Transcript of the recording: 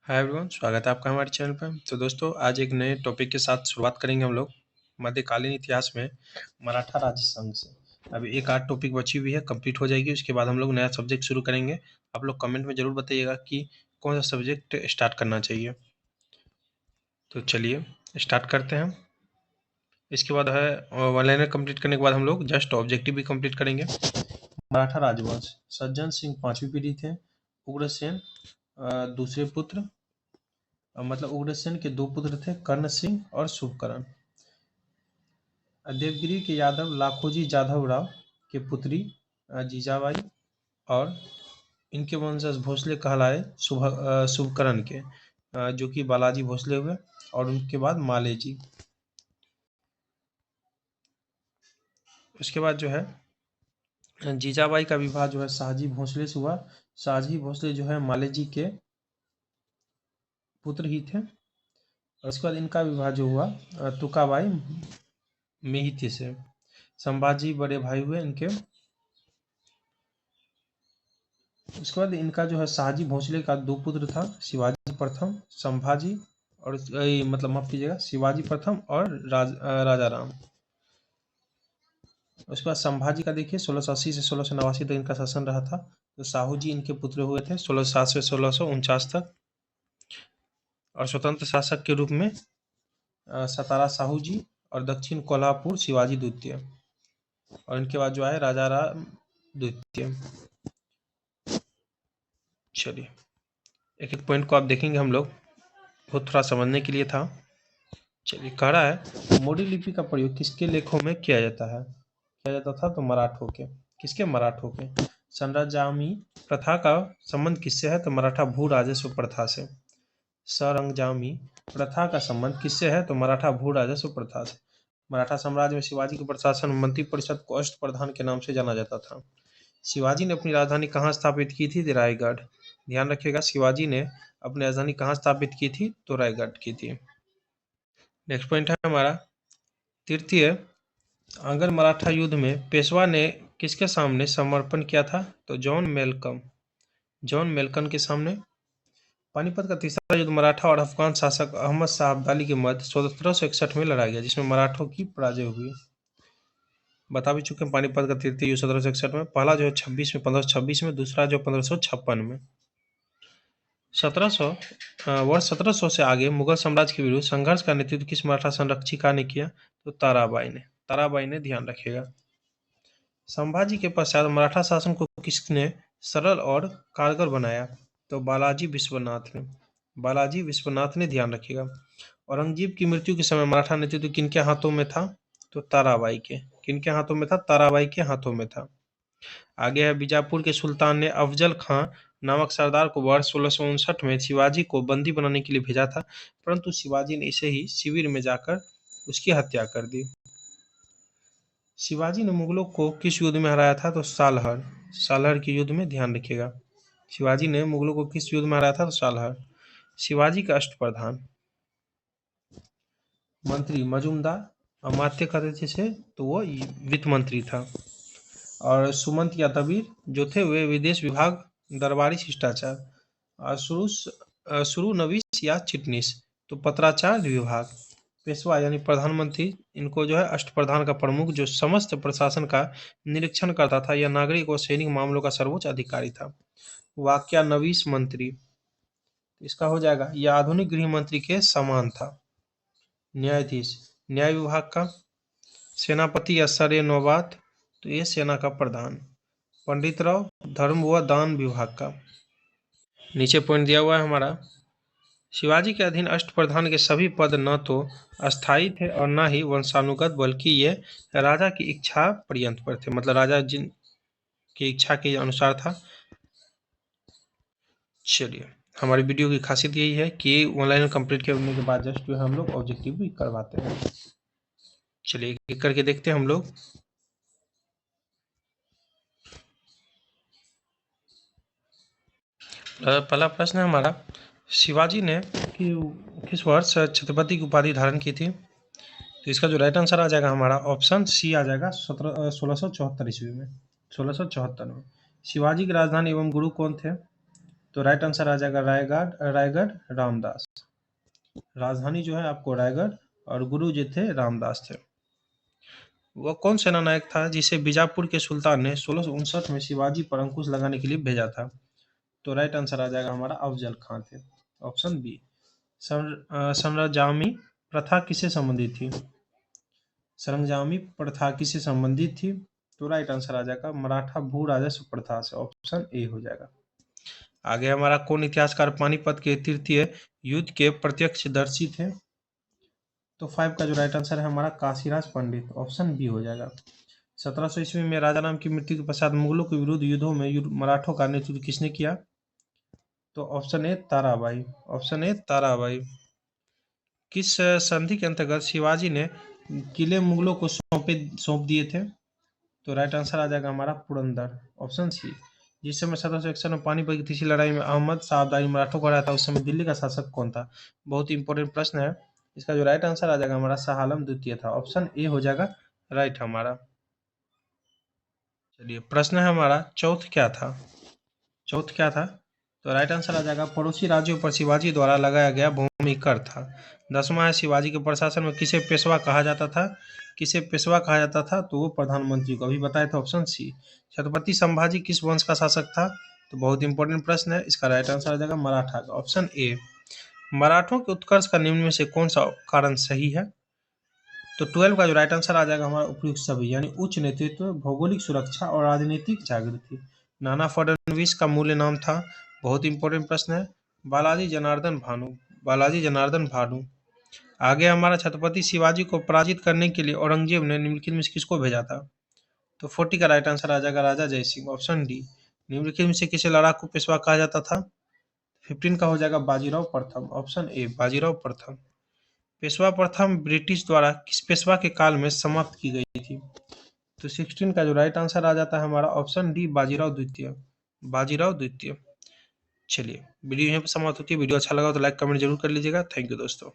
Hi everyone, स्वागत है आपका हमारे चैनल पर। तो दोस्तों, आज एक नए टॉपिक के साथ शुरुआत करेंगे हम लोग मध्यकालीन इतिहास में मराठा राज्य संघ से। अभी एक आध टॉपिक बची हुई है, कंप्लीट हो जाएगी, उसके बाद हम लोग नया सब्जेक्ट शुरू करेंगे। आप लोग कमेंट में ज़रूर बताइएगा कि कौन सा सब्जेक्ट स्टार्ट करना चाहिए। तो चलिए स्टार्ट करते हैं। इसके बाद है वन लाइनर कंप्लीट करने के बाद हम लोग जस्ट ऑब्जेक्टिव भी कंप्लीट करेंगे। मराठा राजवंश, सज्जन सिंह 5वीं पीढ़ी थे। उग्रसेन दूसरे पुत्र, मतलब उग्रसेन के 2 पुत्र थे, कर्ण सिंह और शुभकर्ण। देवगिरी के यादव लाखोजी जाधव राव के पुत्री जीजाबाई और इनके वंशज भोसले कहलाए शुभकर्ण के, जो कि बालाजी भोसले हुए, और उनके बाद माले जी। उसके बाद जो है जीजाबाई का विवाह जो है शाहजी भोसले से हुआ। शाहजी भोसले जो है माले जी के पुत्र ही थे। और उसके बाद इनका विवाह जो हुआ तुकाबाई मेहिती से। संभाजी बड़े भाई हुए इनके। उसके बाद इनका जो है शाहजी भोसले का 2 पुत्र था, शिवाजी प्रथम, संभाजी, और मतलब माफ कीजिएगा, शिवाजी प्रथम और राजा राम। उसके बाद संभाजी का देखिए 1680 से 1689 तक इनका शासन रहा था। तो साहू जी इनके पुत्र हुए थे 1607 से 1649 तक। और स्वतंत्र शासक के रूप में सतारा साहू जी और दक्षिण कोल्हापुर शिवाजी द्वितीय, और इनके बाद जो आए राजा राम द्वितीय। चलिए एक एक पॉइंट को आप देखेंगे हम लोग, बहुत थोड़ा समझने के लिए था। चलिए कह रहा है मोडी लिपि का प्रयोग किसके लेखों में किया जाता है? किया जाता था तो मराठों के। किसके? मराठों के। संराजामी प्रथा का संबंध किससे है? तो मराठा भू राजस्व प्रथा से। सरंजामी प्रथा का संबंध किससे है? तो मराठा भू राजस्व प्रथा से। मराठा साम्राज्य में शिवाजी के प्रशासन मंत्री परिषद को अष्ट प्रधान के नाम से जाना जाता था। शिवाजी ने अपनी राजधानी कहाँ स्थापित की थी? रायगढ़। ध्यान रखिएगा, शिवाजी ने अपनी राजधानी कहाँ स्थापित की थी? तो रायगढ़ की थी। नेक्स्ट पॉइंट है हमारा तृतीय, आंग्ल मराठा युद्ध में पेशवा ने किसके सामने समर्पण किया था? तो जॉन मेल्कन के सामने। पानीपत का तीसरा युद्ध मराठा और अफगान शासक अहमद शाह अब्दाली के मध्य 1761 में लड़ा गया, जिसमें मराठों की पराजय हुई। बता भी चुके हैं पानीपत का तृतीय युद्ध 1761 में। पहला जो है 1526 में, दूसरा जो 1556 में। 1700 से आगे मुगल साम्राज्य के विरुद्ध संघर्ष का नेतृत्व किस मराठा संरक्षिका ने किया? तो ताराबाई ने, ध्यान रखिएगा। संभाजी के पश्चात मराठा शासन को किसने सरल और कारगर बनाया? तो बालाजी विश्वनाथ ने, ध्यान रखिएगा। औरंगजेब की मृत्यु के समय मराठा नेतृत्व किनके हाथों में था? तो ताराबाई के। किनके हाथों में था? ताराबाई के हाथों में था। आगे है बीजापुर के सुल्तान ने अफजल खां नामक सरदार को वर्ष 1659 में शिवाजी को बंदी बनाने के लिए भेजा था, परंतु शिवाजी ने इसे ही शिविर में जाकर उसकी हत्या कर दी। शिवाजी ने मुगलों को किस युद्ध में हराया था? तो सालहर के युद्ध में, ध्यान रखिएगा। शिवाजी ने मुगलों को किस युद्ध में हराया था? तो सालहर। शिवाजी का अष्टप्रधान मंत्री मजूमदार, अमात्य कहते थे जिसे, तो वो वित्त मंत्री था। और सुमंत या दबीर जो थे वे विदेश विभाग, दरबारी शिष्टाचार। और शुरू नवीस या चिटनीस, तो पत्राचार विभाग। पेशवा यानी प्रधानमंत्री, इनको जो है अष्टप्रधान का प्रमुख, जो समस्त प्रशासन का निरीक्षण करता था, या नागरिक और सैनिक मामलों का सर्वोच्च अधिकारी था। वाक्यानवीस मंत्री, इसका हो जाएगा, यह आधुनिक गृह मंत्री के समान था। न्यायाधीश, न्याय विभाग का। सेनापति या सरे नौबात, तो ये सेना का प्रधान। पंडित राव, धर्म व दान विभाग का। नीचे पॉइंट दिया हुआ है हमारा, शिवाजी के अधीन अष्टप्रधान के सभी पद न तो अस्थायी थे और न ही वंशानुगत, बल्कि ये राजा की इच्छा पर्यंत पर थे, मतलब राजा जिन की इच्छा के अनुसार था। चलिए, हमारी वीडियो की खासियत यही है कि ऑनलाइन कंप्लीट करने के बाद जस्ट जो है हम लोग ऑब्जेक्टिव भी करवाते हैं। चलिए एक करके देखते हैं हम लोग। पहला प्रश्न है हमारा, शिवाजी ने किस वर्ष छत्रपति की उपाधि धारण की थी? तो इसका जो राइट आंसर आ जाएगा हमारा ऑप्शन सी आ जाएगा, 1674 ईस्वी में, 1674 में। शिवाजी की राजधानी एवं गुरु कौन थे? तो राइट आंसर आ जाएगा रायगढ़ रामदास। राजधानी जो है आपको रायगढ़ और गुरु जो थे रामदास थे। वह कौन सेना नायक था जिसे बीजापुर के सुल्तान ने 1659 में शिवाजी पर अंकुश लगाने के लिए भेजा था? तो राइट आंसर आ जाएगा हमारा अफजल खां थे, ऑप्शन बी। सरंजामी प्रथा किससे संबंधित थी? सरंजामी प्रथा किससे संबंधित थी? तो राइट आंसर आ जाएगा मराठा भू राजस्व प्रथा से, ऑप्शन ए हो जाएगा। आगे हमारा कौन इतिहासकार पानीपत के तृतीय युद्ध के प्रत्यक्षदर्शी थे? तो 5 का जो राइट आंसर है हमारा काशीराज पंडित, ऑप्शन बी हो जाएगा। 1700 ईस्वी में राजाराम की मृत्यु के पश्चात मुगलों के विरुद्ध युद्धों में मराठों का नेतृत्व किसने किया? तो option A Tarabai, option A Tarabai. किस संधि के अंतर्गत शिवाजी ने किले मुगलों को सौंप दिए थे? तो राइट आंसर आ जाएगा हमारा पुरंदर, ऑप्शन सी। जिस समय 1761 में पानीपत की तीसरी लड़ाई में अहमद शाह अब्दाली मराठों को हराया था, उस समय दिल्ली का शासक कौन था? बहुत ही इंपॉर्टेंट प्रश्न है। इसका जो राइट आंसर आ जाएगा हमारा शाह आलम द्वितीय था, ऑप्शन ए हो जाएगा राइट हमारा। चलिए प्रश्न है हमारा चौथ क्या था? चौथ क्या था? तो राइट आंसर आ जाएगा पड़ोसी राज्यों पर शिवाजी द्वारा लगाया गया भूमि कर था। 10वां है शिवाजी के प्रशासन में किसे पेशवा कहा जाता था? किसे पेशवा कहा जाता था? तो वो प्रधानमंत्री को, अभी बताया था, ऑप्शन सी। छत्रपति संभाजी किस वंश का शासक था? तो बहुत इंपॉर्टेंट प्रश्न है, इसका राइट आंसर आ जाएगा मराठा का, ऑप्शन ए। मराठों के उत्कर्ष का निम्न में से कौन सा कारण सही है? तो 12 का जो राइट आंसर आ जाएगा हमारा उपयुक्त सभी, यानी उच्च नेतृत्व, भौगोलिक सुरक्षा और राजनीतिक जागृति। नाना फडणवीस का मूल्य नाम था, बहुत इंपॉर्टेंट प्रश्न है, बालाजी जनार्दन भानु, बालाजी जनार्दन भानु। आगे हमारा छत्रपति शिवाजी को पराजित करने के लिए औरंगजेब ने निम्नलिखित में से किसको भेजा था? तो 40 का राइट आंसर आ जाएगा राजा जयसिंह, ऑप्शन डी। निम्नलिखित में से किसे लड़ाकू पेशवा कहा जाता था? 15 का हो जाएगा बाजीराव प्रथम, ऑप्शन ए बाजीराव प्रथम। पेशवा प्रथम ब्रिटिश द्वारा किस पेशवा के काल में समाप्त की गई थी? तो 16 का जो राइट आंसर आ जाता है हमारा ऑप्शन डी बाजीराव द्वितीय, बाजीराव द्वितीय। चलिए वीडियो यहीं पर समाप्त होती है। वीडियो अच्छा लगा तो लाइक कमेंट जरूर कर लीजिएगा। थैंक यू दोस्तों।